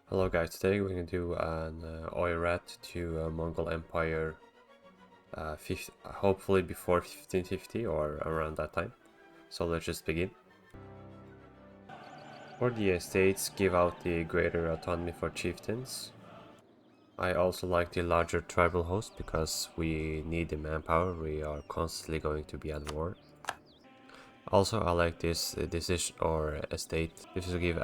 Hello guys, today we're going to do an oirat to Mongol Empire, hopefully before 1550 or around that time. So let's just begin. For the estates, give out the greater autonomy for chieftains. I also like the larger tribal host because we need the manpower, we are constantly going to be at war. Also, I like this decision or estate. This will give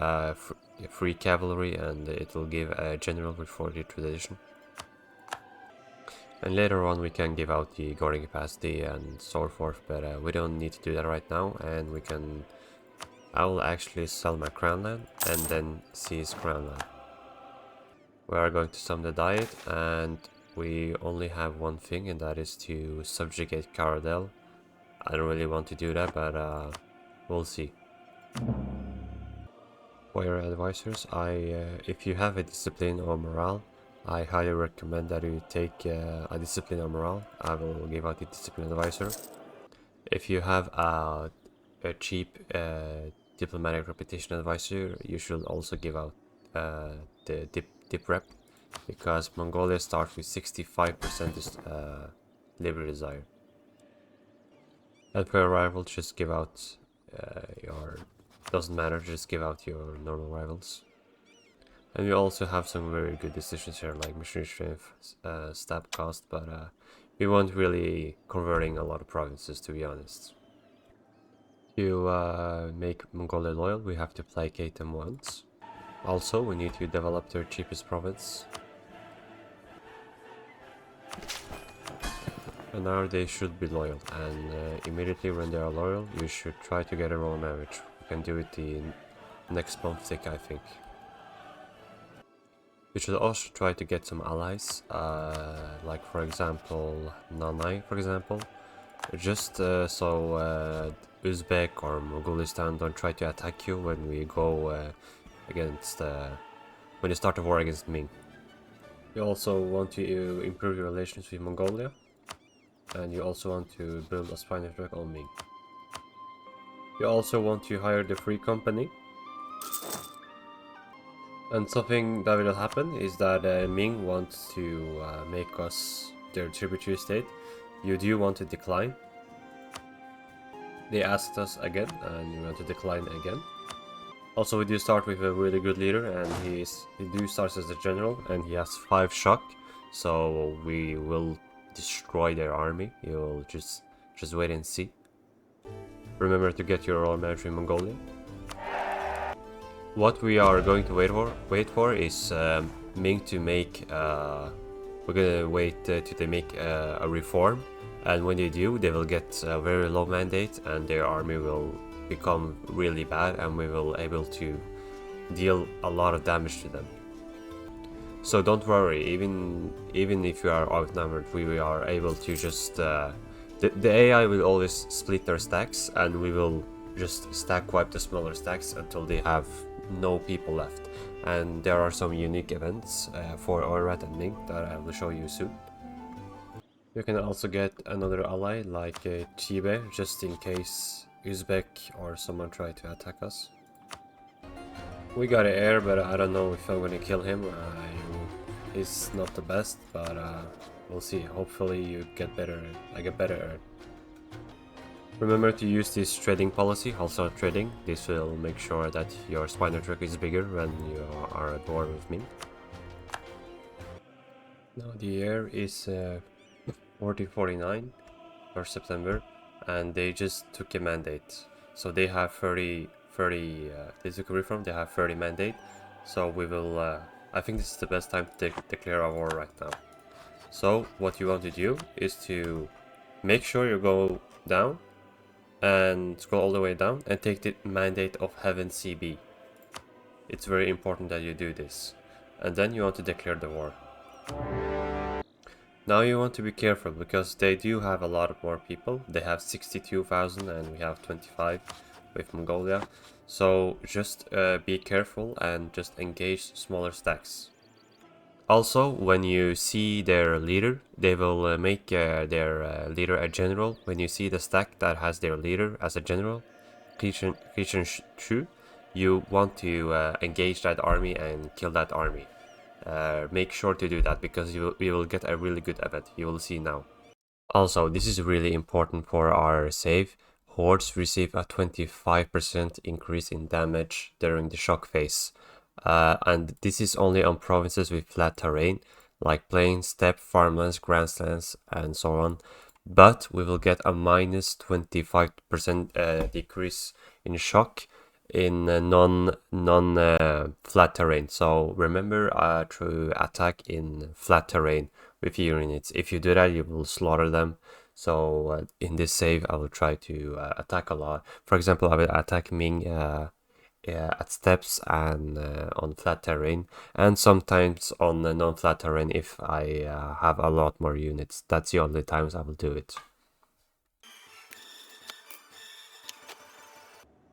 free cavalry and it will give a general with 40 tradition. And later on we can give out the guarding capacity and so forth, but we don't need to do that right now, and I will actually sell my crown land and then seize crown land. We are going to sum the diet, and we only have one thing, and that is to subjugate Caradel. I don't really want to do that, but we'll see. For your advisors, if you have a discipline or morale, I highly recommend that you take a discipline or morale. I will give out the discipline advisor. If you have a cheap diplomatic repetition advisor, you should also give out the dip rep, because Mongolia starts with 65% liberty desire. And for your rival, just give out your... doesn't matter, just give out your normal rivals. And we also have some very good decisions here, like machinery strength, stab cost, but we won't really converting a lot of provinces, to be honest. To make Mongolia loyal, we have to placate them once. Also, we need to develop their cheapest province. And now they should be loyal, and immediately when they are loyal, you should try to get a royal marriage. We can do it the next month tick, I think. We should also try to get some allies, like for example Nanai, for example, just so Uzbek or Mongolistan don't try to attack you when we go against, when you start a war against Ming. You also want to improve your relations with Mongolia, and you also want to build a spy network on Ming. You also want to hire the free company. And something that will happen is that Ming wants to make us their tributary state. You do want to decline. They asked us again, and we want to decline again. Also, we do start with a really good leader, and he do starts as a general, and he has 5 shock. So we will destroy their army. You will just wait and see. Remember to get your royal marriage in Mongolia. What we are going to wait for is Ming to make. We're gonna wait till they make a reform, and when they do, they will get a very low mandate, and their army will become really bad, and we will able to deal a lot of damage to them. So don't worry. Even if you are outnumbered, we are able to just. The AI will always split their stacks, and we will just stack wipe the smaller stacks until they have no people left. And there are some unique events for oirat and Ming that I will show you soon. You can also get another ally like Chibe, just in case Uzbek or someone try to attack us. We got an heir, but I don't know if I'm gonna kill him. He's not the best, but we'll see. Hopefully you get better, like a better heir. Remember to use this trading policy, also trading. This will make sure that your spy network is bigger when you are at war with me. Now the year is 1449, 1st September, and they just took a mandate. So they have 30 they took a reform, they have 30 mandate. So we will, I think this is the best time to declare a war right now. So what you want to do is to make sure you go down and scroll all the way down and take the mandate of Heaven CB. It's very important that you do this. And then you want to declare the war. Now you want to be careful, because they do have a lot of more people. They have 62,000 and we have 25 with Mongolia. So just be careful and just engage smaller stacks. Also, when you see their leader, they will make their leader a general. When you see the stack that has their leader as a general, Kishan Shu, you want to engage that army and kill that army. Make sure to do that because you will get a really good event. You will see now. Also, this is really important for our save. Hordes receive a 25% increase in damage during the shock phase. And this is only on provinces with flat terrain, like plains, steppe, farmlands, grasslands, and so on. But we will get a minus 25% decrease in shock in non flat terrain. So remember to attack in flat terrain with your units. If you do that, you will slaughter them. So in this save, I will try to attack a lot. For example, I will attack Ming at steppes and on flat terrain, and sometimes on non-flat terrain if I have a lot more units. That's the only times I will do it.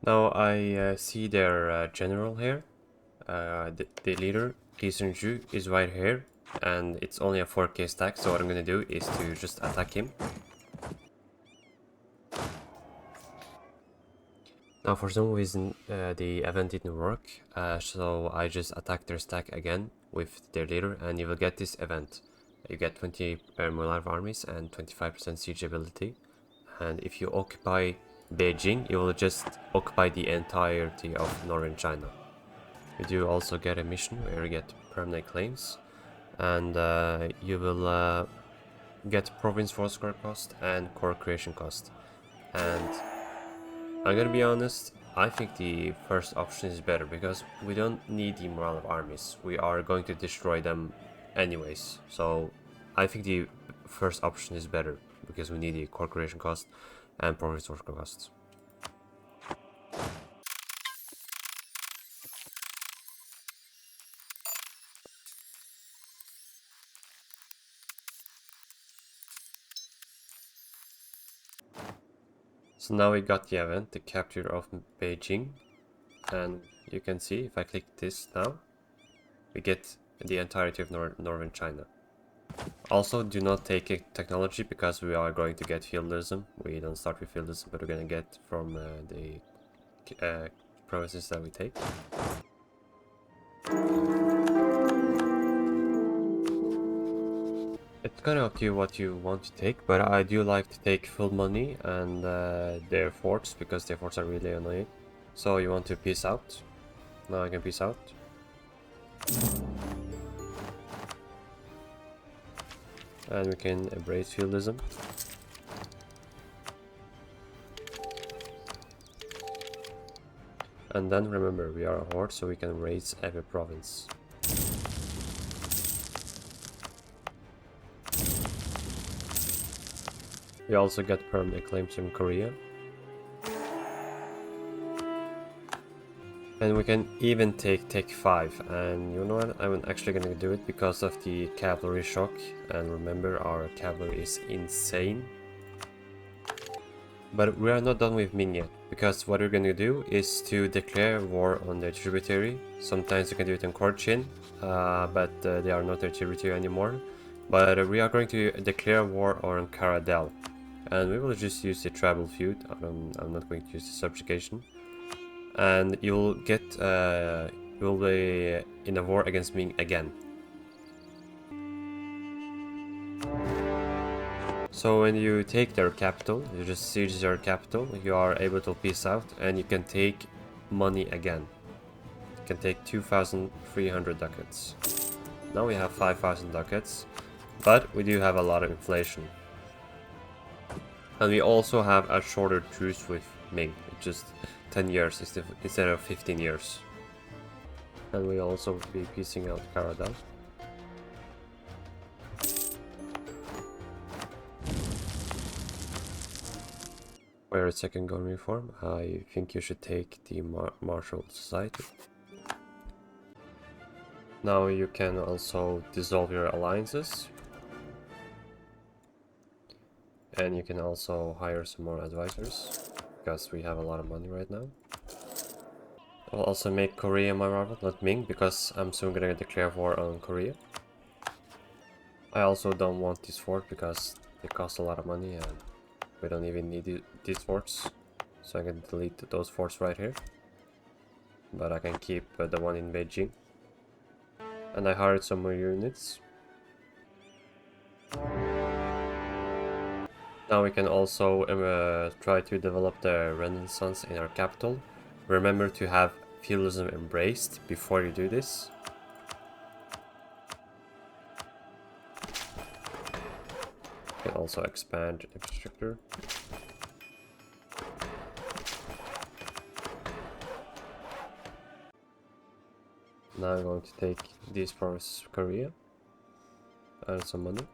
Now I see their general here. The leader, Kisunju, is right here, and it's only a 4k stack, so what I'm gonna do is to just attack him. Now for some reason the event didn't work, so I just attacked their stack again with their leader, and you will get this event. You get 20 Mulan armies and 25% siege ability, and if you occupy Beijing, you will just occupy the entirety of northern China. You do also get a mission where you get permanent claims, and you will get province force score cost and core creation cost. And I'm gonna be honest, I think the first option is better because we don't need the morale of armies. We are going to destroy them anyways. So I think the first option is better because we need the core creation cost and province force score costs. So now we got the event, the capture of Beijing, and you can see if I click this now, we get the entirety of northern China. Also, do not take a technology because we are going to get feudalism. We don't start with feudalism, but we're going to get from the provinces that we take. It's kind of up to you what you want to take, but I do like to take full money and their forts because their forts are really annoying. So you want to peace out. Now I can peace out. And we can embrace feudalism. And then remember, we are a horde, so we can raise every province. We also get permanent claims in Korea. And we can even take Tech 5, and you know what, I'm actually gonna do it because of the cavalry shock, and remember our cavalry is insane. But we are not done with Ming yet, because what we're gonna do is to declare war on their tributary. Sometimes you can do it in Korchin, but they are not their tributary anymore. But we are going to declare war on Karadel, and we will just use the tribal feud. I'm not going to use the subjugation. And you'll get you'll be in a war against Ming again. So when you take their capital, you just siege their capital, you are able to peace out, and you can take money again. You can take 2,300 ducats. Now we have 5,000 ducats, but we do have a lot of inflation. And we also have a shorter truce with Ming, just 10 years instead of 15 years. And we also be piecing out Karadal. Where a second gun reform, I think you should take the Martial Society. Now you can also dissolve your alliances. And you can also hire some more advisors, because we have a lot of money right now. I'll also make Korea my rival, not Ming, because I'm soon gonna declare war on Korea. I also don't want this fort because they cost a lot of money and we don't even need these forts. So I can delete those forts right here. but I can keep the one in Beijing. And I hired some more units. Now we can also try to develop the Renaissance in our capital. Remember to have feudalism embraced before you do this. You can also expand infrastructure. Now I'm going to take these provinces of Korea and some money.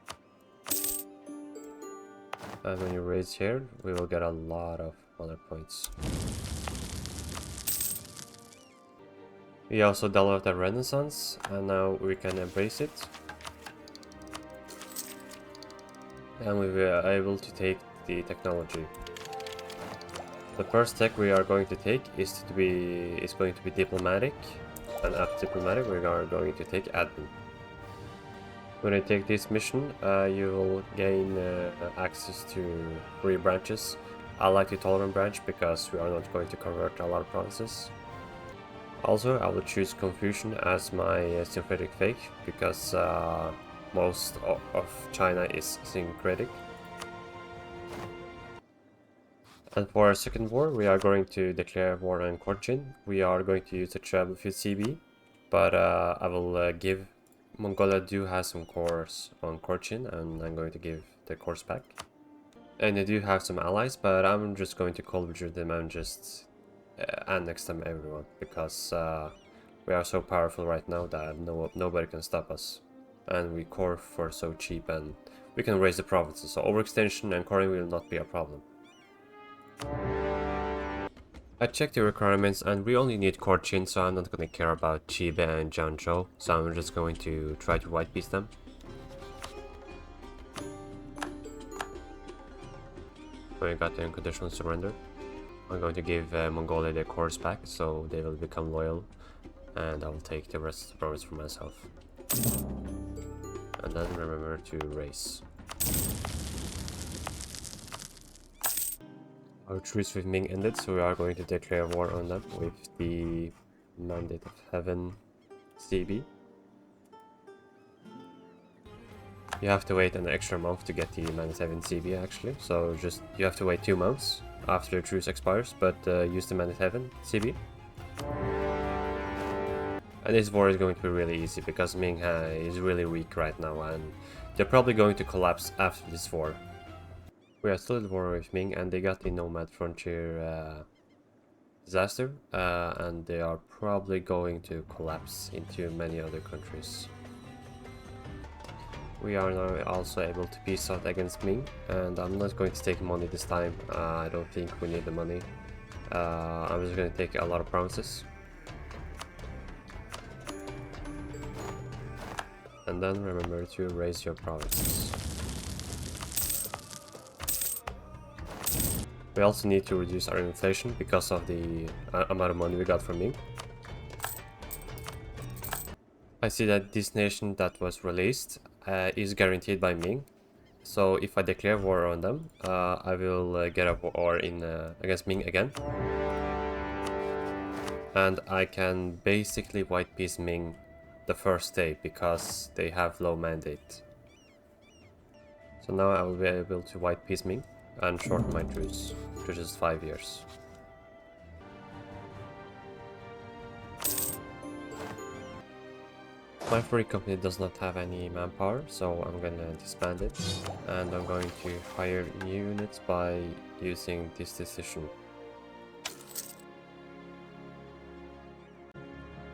And when you raise here, we will get a lot of other points. We also developed a Renaissance, and now we can embrace it. And we were able to take the technology. The first tech we are going to take is going to be diplomatic, and after diplomatic we are going to take admin. When I take this mission, you will gain access to 3 branches. I like the tolerant branch because we are not going to convert a lot of provinces. Also, I will choose Confucian as my syncretic faith because most of China is syncretic. And for our second war, we are going to declare war on Korchin. We are going to use the treble field CB, but I will give Mongolia do have some cores on Korchin, and I'm going to give the cores back. And they do have some allies, but I'm just going to culture them and just annex them everyone, because we are so powerful right now that nobody can stop us. And we core for so cheap, and we can raise the provinces, so overextension and coring will not be a problem. I checked the requirements and we only need Korchin, so I'm not going to care about Chiba and Jiangzhou, so I'm just going to try to white piece them. We got the unconditional surrender. I'm going to give Mongolia their cores back, so they will become loyal, and I will take the rest of the province for myself. And then remember to race. Our truce with Ming ended, so we are going to declare war on them with the Mandate of Heaven CB. You have to wait an extra month to get the Mandate of Heaven CB actually, so you have to wait 2 months after the truce expires, but use the Mandate of Heaven CB. And this war is going to be really easy because Ming is really weak right now, and they're probably going to collapse after this war. We are still at war with Ming, and they got the Nomad Frontier disaster, and they are probably going to collapse into many other countries. We are now also able to peace out against Ming, and I'm not going to take money this time. I don't think we need the money. I'm just going to take a lot of provinces. And then remember to raise your provinces. We also need to reduce our inflation because of the amount of money we got from Ming. I see that this nation that was released is guaranteed by Ming. So if I declare war on them, I will get a war against Ming again. And I can basically white piece Ming the first day because they have low mandate. So now I will be able to white piece Ming and shorten my truce to just 5 years. My free company does not have any manpower, so I'm gonna disband it, and I'm going to hire new units by using this decision.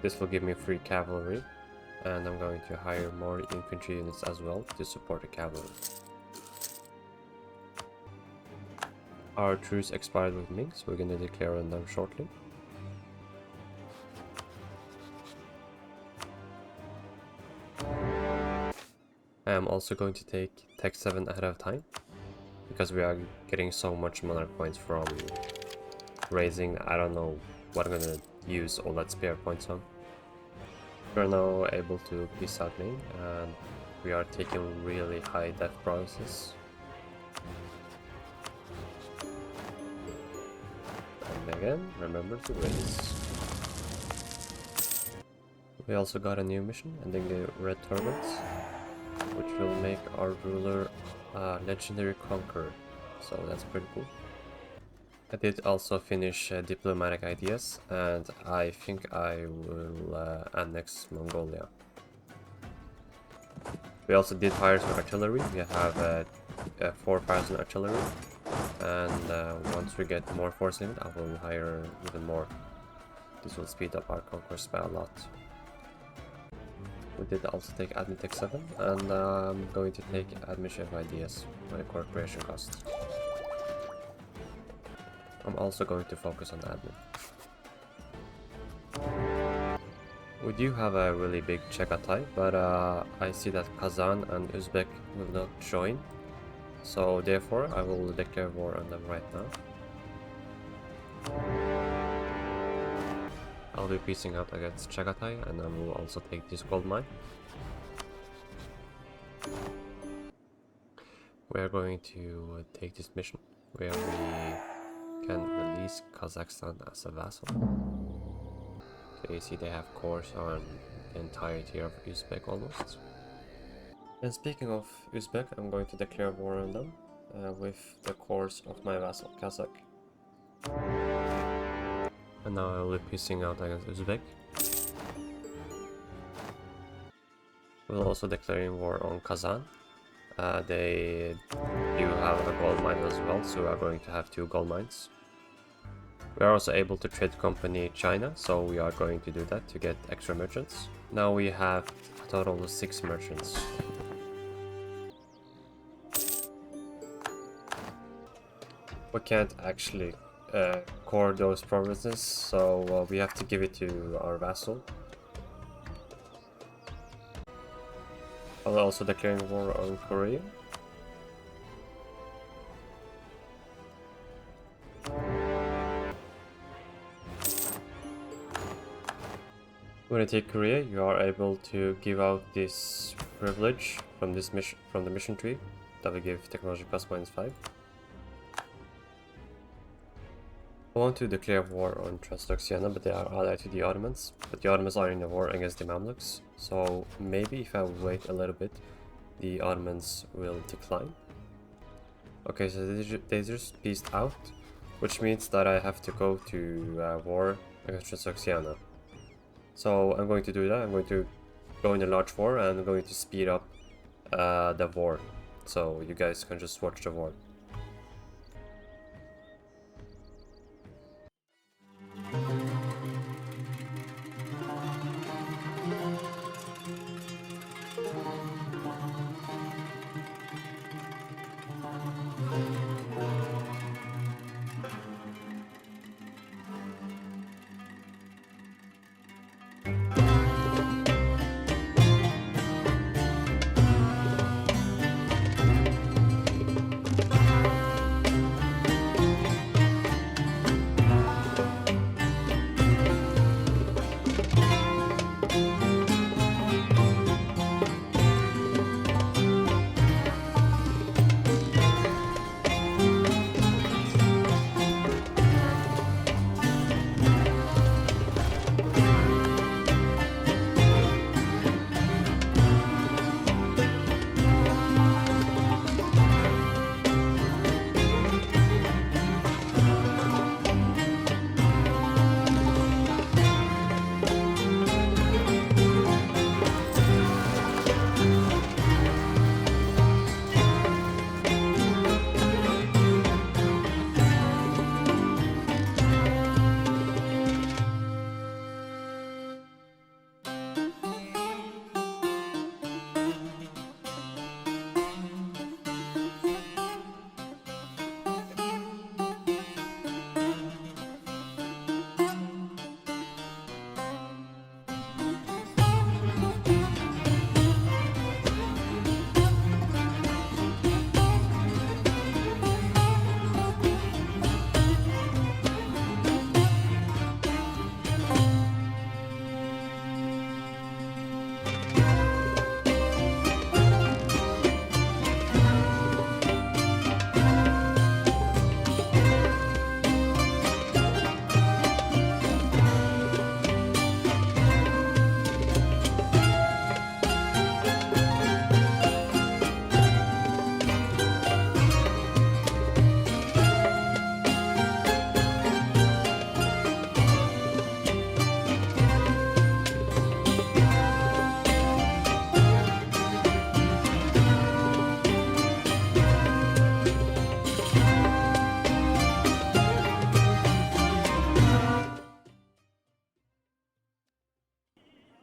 This will give me free cavalry, and I'm going to hire more infantry units as well to support the cavalry. Our truce expired with Ming, so we're going to declare on them shortly. I am also going to take Tech 7 ahead of time, because we are getting so much monarch points from raising. I don't know what I'm going to use all that spare points on. We are now able to peace out Ming, and we are taking really high death provinces. And again, remember to raise. We also got a new mission, ending the Red Turbans, which will make our ruler legendary conqueror, so that's pretty cool. I did also finish diplomatic ideas, and I think I will annex Mongolia. We also did hire some artillery. We have 4,000 artillery, and once we get more force in it, I will hire even more. This will speed up our conquest by a lot. We did also take Admin Tech 7, and I'm going to take Admin Chef Ideas, my corporation cost. I'm also going to focus on admin. We do have a really big Chagatai, but I see that Kazan and Uzbek will not join, so therefore I will declare war on them right now. I'll be piecing out against Chagatai, and I will also take this gold mine. We are going to take this mission where we can release Kazakhstan as a vassal. So you see they have cores on the entirety of Uzbek almost. And speaking of Uzbek, I'm going to declare war on them with the cores of my vassal Kazakh. And now I will be piecing out against Uzbek. We'll also declaring war on Kazan. They do have a gold mine as well, so we are going to have 2 gold mines. We are also able to trade company China, so we are going to do that to get extra merchants. Now we have a total of 6 merchants. We can't actually core those provinces, so we have to give it to our vassal. I'll also declaring war on Korea. When you take Korea, you are able to give out this privilege from this mission, from the mission tree, that will give technology plus -5. I want to declare war on Transoxiana, but they are allied to the Ottomans. But the Ottomans are in a war against the Mamluks, so maybe if I wait a little bit, the Ottomans will decline. Okay, so they just pieced out, which means that I have to go to war against Transoxiana. So I'm going to do that. I'm going to go in a large war, and I'm going to speed up the war, so you guys can just watch the war.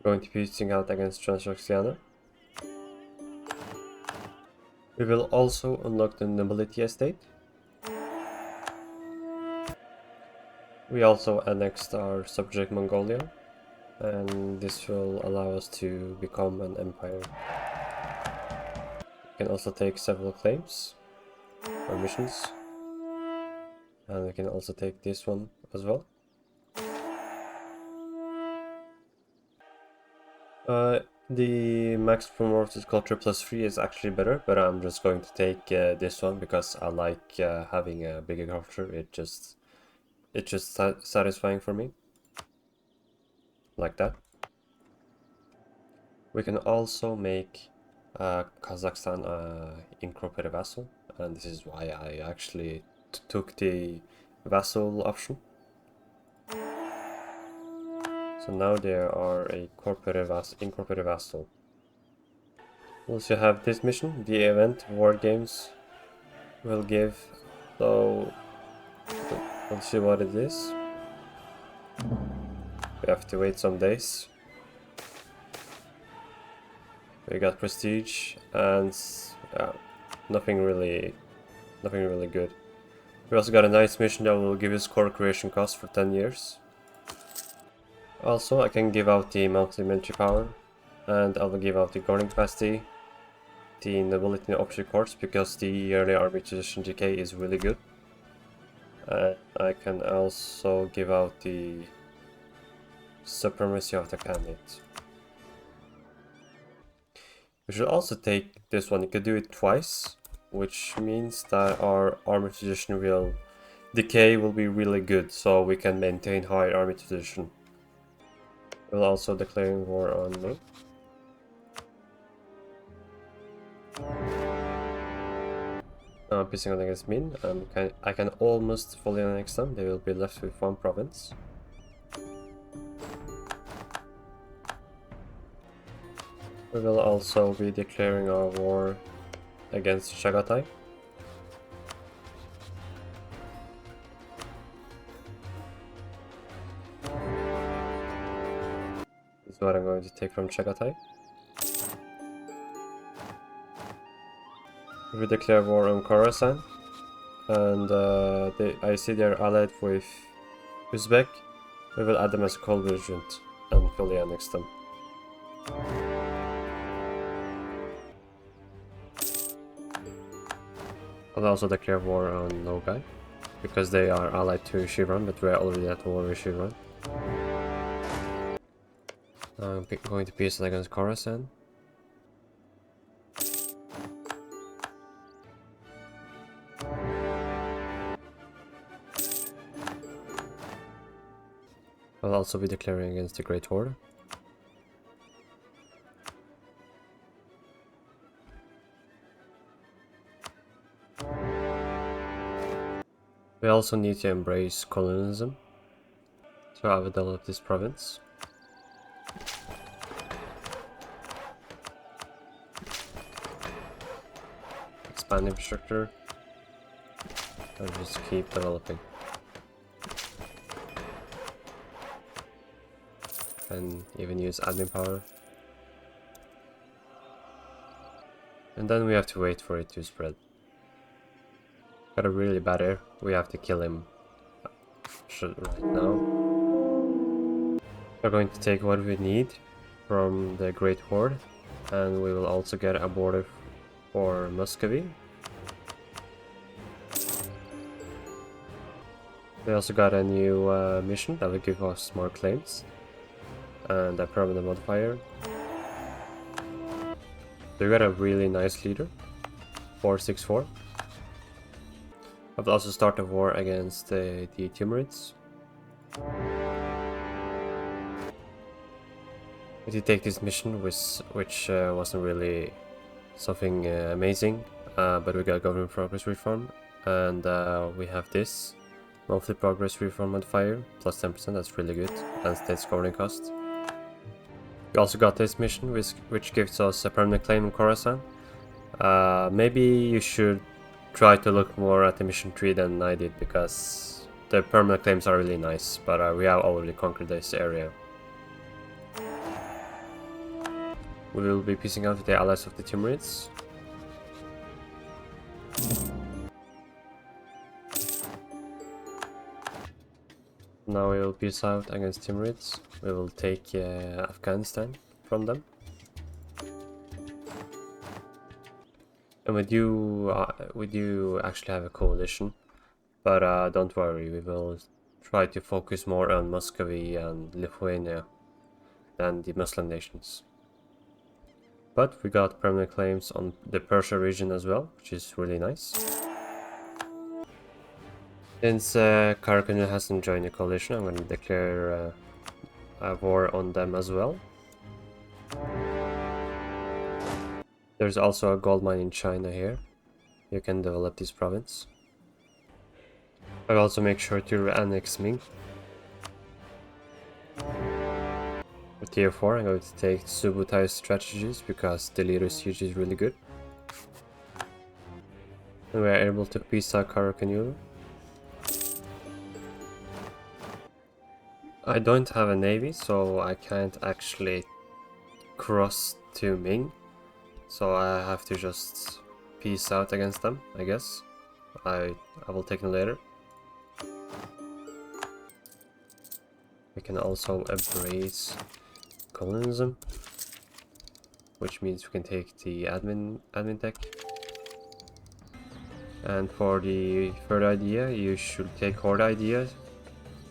going to be using out against Transoxiana. We will also unlock the nobility estate. We also annexed our subject Mongolia, and this will allow us to become an empire. We can also take several claims or missions, and we can also take this one as well. The max promoted culture +3 is actually better, but I'm just going to take this one because I like having a bigger culture. It's just satisfying for me, like that. We can also make Kazakhstan incorporated vassal, and this is why I actually took the vassal option. So now there are a incorporated vassal. Once you have this mission, the event War Games will give. So let's see what it is. We have to wait some days. We got prestige and nothing really good. We also got a nice mission that will give us core creation cost for 10 years. Also, I can give out the monthly military power, and I will give out the guarding capacity, the nobility and object course, because the yearly army tradition decay is really good. I can also give out the supremacy of the candidate. We should also take this one. You could do it twice, which means that our army tradition decay will be really good, so we can maintain high army tradition. We'll also declaring war on Ming. Pissing on against Ming. I can almost fully annex them. They will be left with one province. We will also be declaring our war against Chagatai. This is what I'm going to take from Chagatai. We declare war on Khorasan, and I see they're allied with Uzbek. We will add them as a co-belligerent and fully annex them. I'll also declare war on Nogai, because they are allied to Shiran, but we are already at war with Shiran. I'm going to peace against Khorasan. I'll also be declaring against the Great Horde. We also need to embrace colonialism, so I will develop this province. Expand infrastructure, and just keep developing. And even use admin power. And then we have to wait for it to spread. Got a really bad air. We have to kill him right now. We're going to take what we need from the Great Horde, and we will also get a border for Muscovy. We also got a new mission that will give us more claims and a permanent modifier. We got a really nice leader, 464. I will also start a war against the Timurids. We did take this mission, which wasn't really something amazing, but we got government progress reform, and we have this monthly progress reform modifier, plus 10%, that's really good, and state scoring cost. We also got this mission, which gives us a permanent claim in Khorasan. Maybe you should try to look more at the mission tree than I did, because the permanent claims are really nice, but we have already conquered this area. We will be peacing out with the allies of the Timurids. Now we will peace out against Timurids. We will take Afghanistan from them. And we do actually have a coalition, but don't worry, we will try to focus more on Muscovy and Lithuania than the Muslim nations. But we got permanent claims on the Persia region as well, which is really nice. Since Karakhanyu hasn't joined the coalition, I'm going to declare a war on them as well. There's also a gold mine in China here. You can develop this province. I'll also make sure to annex Ming. With tier 4, I'm going to take Subutai strategies because the leader siege is really good. And we are able to peace out Karakhanyu. I don't have a navy, so I can't actually cross to Ming. So I have to just peace out against them, I guess. I will take them later. We can also embrace colonialism, which means we can take the admin tech. And for the third idea, you should take horde ideas.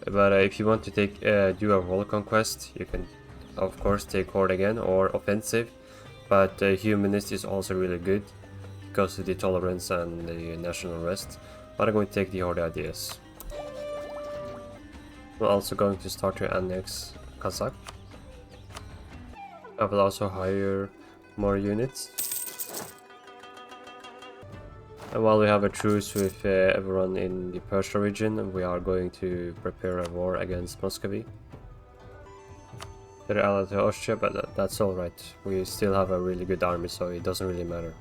But if you want to take do a world conquest, you can of course take horde again or offensive. But humanist is also really good because of the tolerance and the national rest. But I'm going to take the horde ideas. I'm also going to start to annex Kazakh. I will also hire more units. And while we have a truce with everyone in the Persia region, we are going to prepare a war against Muscovy. They're allied to Austria, but that's alright. We still have a really good army, so it doesn't really matter.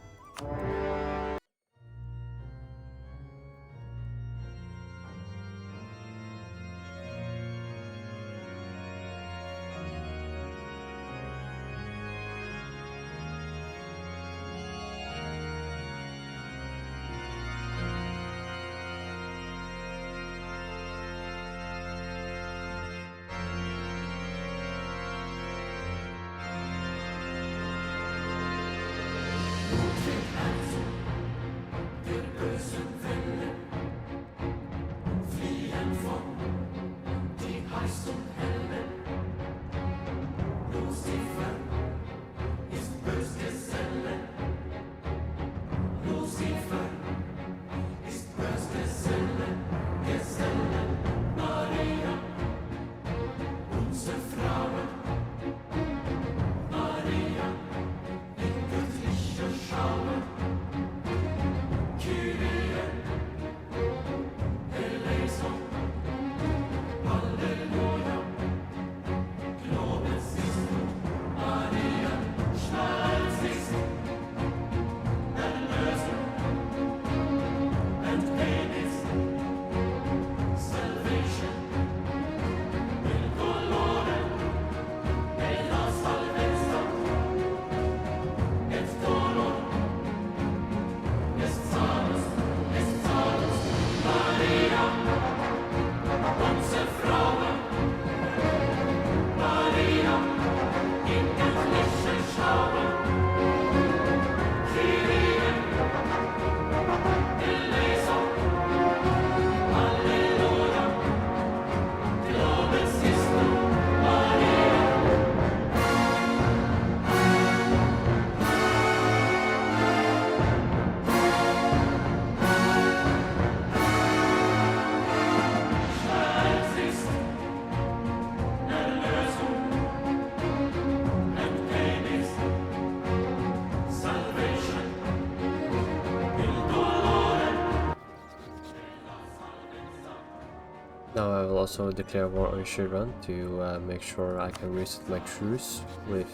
Now I will also declare war on Shiran to make sure I can reset my truce with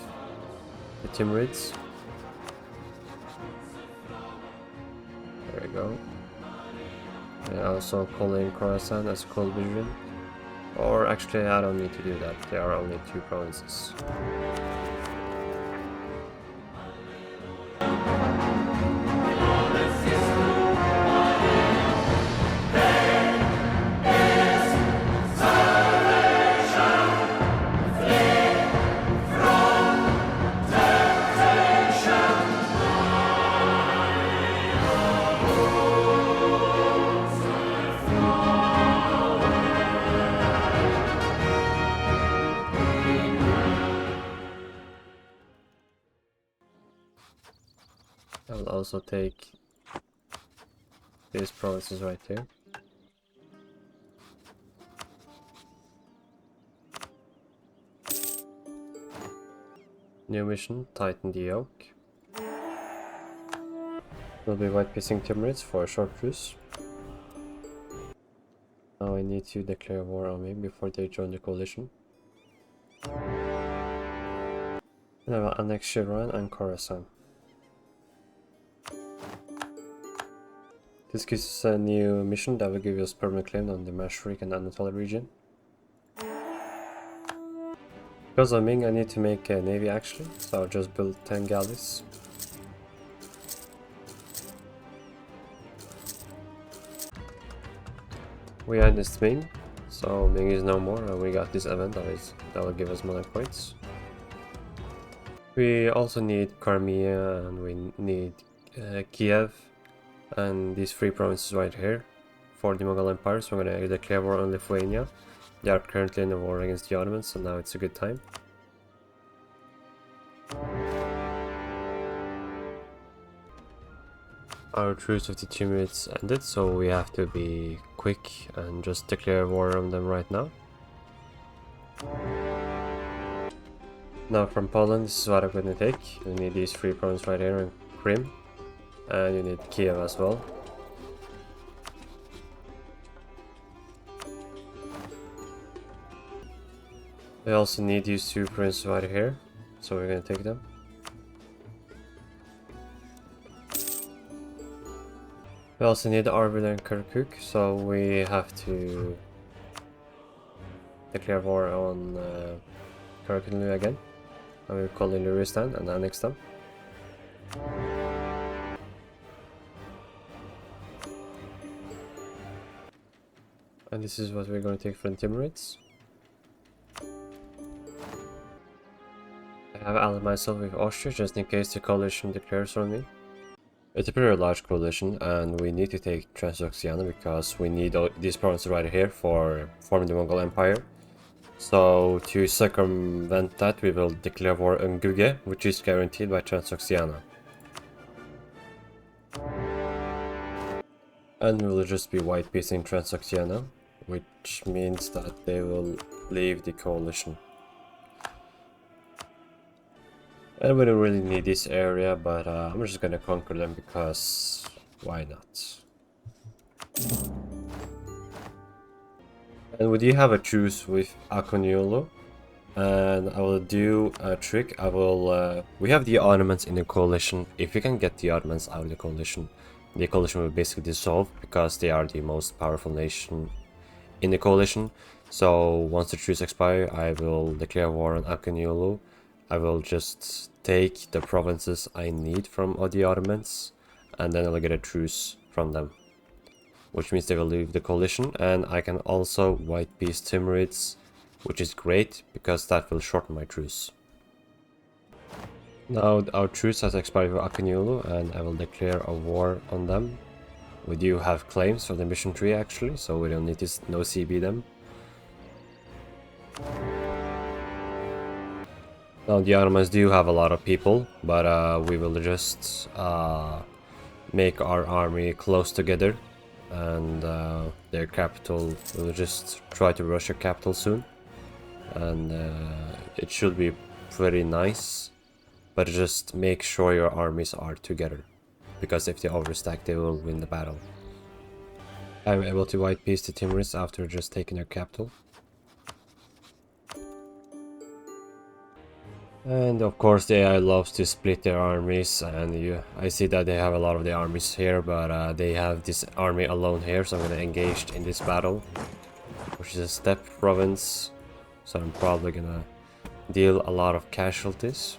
the Timurids. There we go. And also call in Khorasan as Cold Vision. Or actually I don't need to do that, there are only 2 provinces. I will also take these provinces right here. New mission, tighten the yoke. Will be white piecing Timurids for a short truce. Now I need to declare war on me before they join the coalition. And I will annex Shirvan and Khorasan. This gives us a new mission that will give us permanent claim on the Mashriq and Anatolia region. Because of Ming, I need to make a navy actually, so I'll just build 10 galleys. We harnessed Ming, so Ming is no more, and we got this event that will give us money points. We also need Crimea, and we need Kiev, and these 3 provinces right here for the Mongol Empire. So we're gonna declare war on Lithuania. They are currently in a war against the Ottomans, so now it's a good time. Our truce with the Timurids ended, so we have to be quick and just declare war on them right now. Now from Poland, this is what I'm gonna take. You need these 3 provinces right here in Crimea, and you need Kiev as well. We also need these 2 princes right here, so we're gonna take them. We also need Arvid and Kirkuk, so we have to declare war on Kirkuk again. And we'll call in Luristan and annex them. And this is what we're going to take from Timurids. I have allied myself with Austria just in case the coalition declares on me. It's a pretty large coalition, and we need to take Transoxiana because we need these provinces right here for forming the Mongol Empire. So to circumvent that, we will declare war on Guge, which is guaranteed by Transoxiana. And we will just be white piecing Transoxiana, which means that they will leave the coalition. And we don't really need this area, but I'm just gonna conquer them because why not? And we do have a truce with Akoniolo, and I will do a trick. We have the Ottomans in the coalition. If we can get the Ottomans out of the coalition will basically dissolve because they are the most powerful nation in the coalition. So once the truce expires, I will declare war on Akoniolo. I will just take the provinces I need from the Ottomans, and then I'll get a truce from them, which means they will leave the coalition. And I can also white piece Timurids, which is great because that will shorten my truce. Now our truce has expired with Akoniolo, and I will declare a war on them. We do have claims for the mission tree actually, so we don't need to no CB them. Now the Ottomans do have a lot of people, but we will just make our army close together, and their capital, will just try to rush their capital soon, and it should be pretty nice, but just make sure your armies are together, because if they overstack they will win the battle. I'm able to white piece the Timurids after just taking their capital. And of course the AI loves to split their armies, and I see that they have a lot of the armies here, but they have this army alone here, so I'm gonna engage in this battle, which is a steppe province, so I'm probably gonna deal a lot of casualties.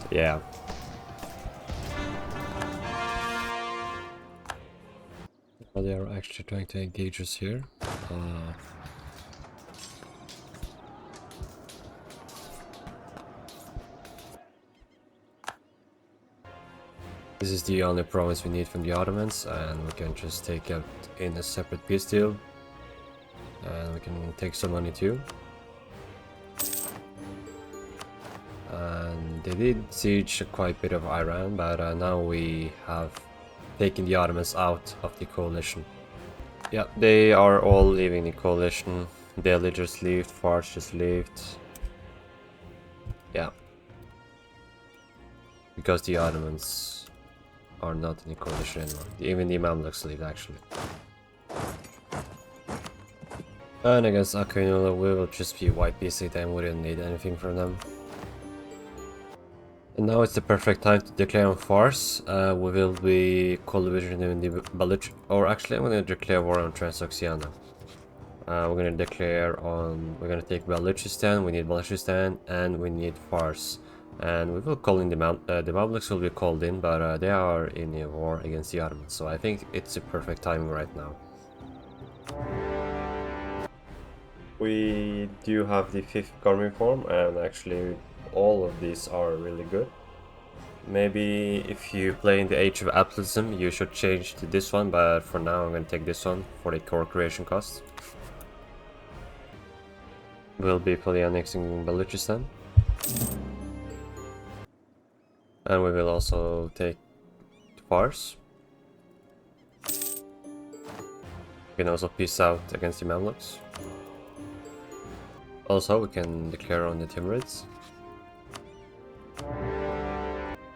Yeah. Well, they are actually trying to engage us here. This is the only province we need from the Ottomans, and we can just take it in a separate peace deal. And we can take some money too. And They did siege quite a bit of Iran, but now we have taken the Ottomans out of the coalition. Yeah, they are all leaving the coalition. Delhi just left, Fars just left. Yeah. Because the Ottomans are not in the coalition anymore. Even the Mamluks leave, actually. And against Akınolu, we will just be white PC, then we didn't need anything from them. And now it's the perfect time to declare on Fars. We will be coalition in the Baluch, or actually I'm gonna declare war on Transoxiana. We're gonna take Baluchistan, we need Baluchistan, and we need Fars. And we will call in the Mamluks will be called in, but they are in a war against the Ottomans, so I think it's a perfect timing right now. We do have the 5th government form, and actually all of these are really good. Maybe if you play in the Age of Absolutism, you should change to this one, but for now I'm going to take this one for the core creation cost. We'll be fully annexing Baluchistan. And we will also take Fars. We can also peace out against the Mamluks. Also, we can declare on the Timurids.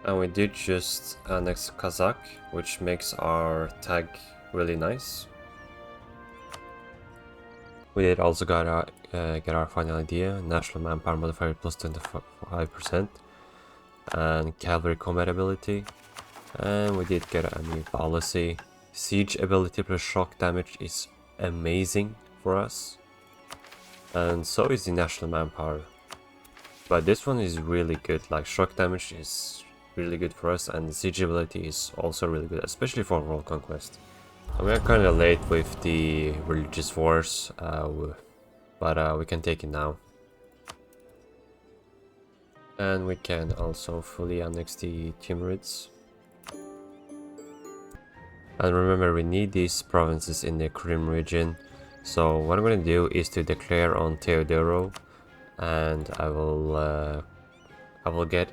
And we did just annex Kazakh, which makes our tag really nice. We did also get our final idea, national manpower modifier plus 25%, and cavalry combat ability. And we did get a new policy. Siege ability plus shock damage is amazing for us. And so is the national manpower. But this one is really good, like shock damage is really good for us, and the siege ability is also really good, especially for world conquest. And we are kind of late with the religious wars, but we can take it now. And we can also fully annex the Timurids. And remember, we need these provinces in the Krim region. So what I'm going to do is to declare on Teodoro, and I will get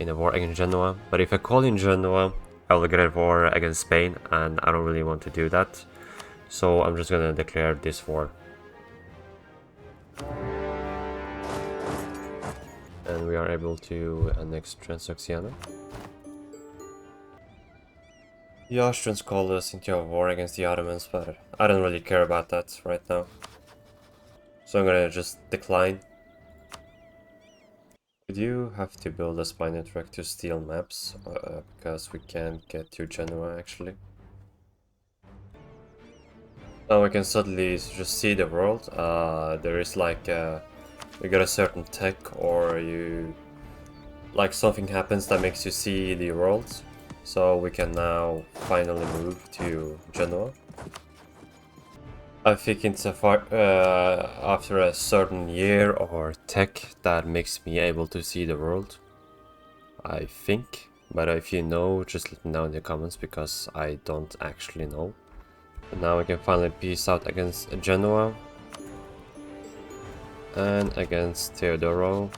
in a war against Genoa. But if I call in Genoa, I will get a war against Spain, and I don't really want to do that. So I'm just going to declare this war. And we are able to annex Transoxiana. The Austrians called us into a war against the Ottomans, but I don't really care about that right now. So I'm gonna just decline. We do have to build a spy network to steal maps, because we can't get to Genoa actually. Now we can suddenly just see the world. There is like you get a certain tech, or like something happens that makes you see the world. So we can now finally move to Genoa. I think it's after a certain year or tech that makes me able to see the world. I think. But if you know, just let me know in the comments, because I don't actually know. And now we can finally peace out against Genoa. And against Teodoro.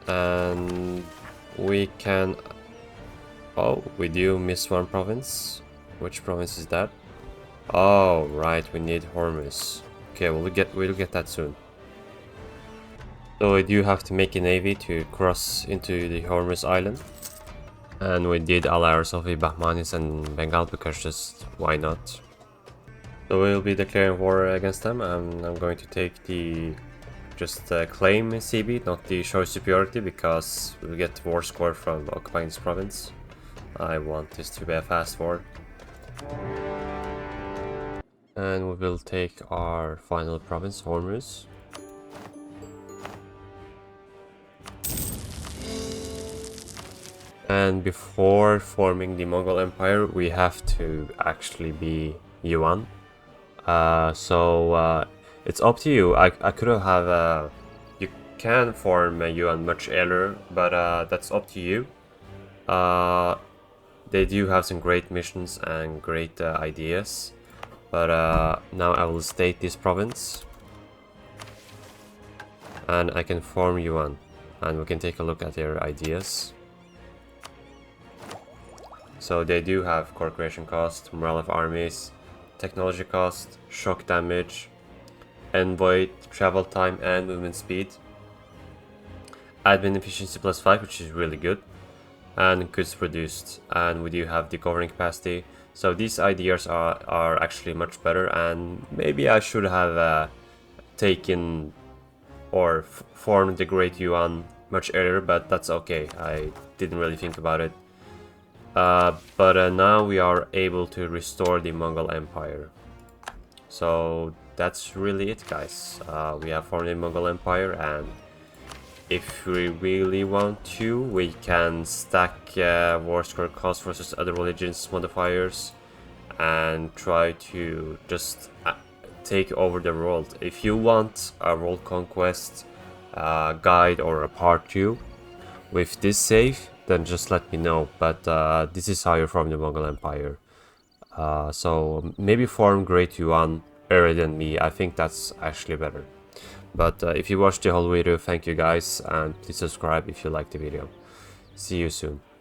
And we can... Oh, we do miss one province. Which province is that? Oh, right, we need Hormuz. Okay, we'll get that soon. So we do have to make a navy to cross into the Hormuz island. And we did ally ourselves with Bahmanis and Bengal, because just why not? So we'll be declaring war against them, and I'm going to take the... just claim CB, not the show superiority, because we'll get war score from occupying this province. I want this to be a fast war. And we will take our final province, Hormuz. And before forming the Mongol Empire, we have to actually be Yuan. It's up to you. I could have you can form a Yuan much earlier, but that's up to you. They do have some great missions and great ideas, but now I will state this province. and I can form Yuan, and we can take a look at their ideas. So they do have core creation cost, morale of armies, technology cost, shock damage, envoy travel time and movement speed, admin efficiency +5, which is really good, and goods produced, and we do have the governing capacity. So these ideas are actually much better, and maybe I should have taken or formed the Great Yuan much earlier, but that's okay. I didn't really think about it. But now we are able to restore the Mongol Empire. So that's really it, guys. We have formed the Mongol Empire, and if we really want to, we can stack war score cost versus other religions modifiers and try to just take over the world. If you want a world conquest guide or a part 2 with this save, then just let me know. But this is how you form the Mongol Empire. So maybe form Great Yuan earlier than me. I think that's actually better. But if you watched the whole video, thank you guys, and please subscribe if you liked the video. See you soon.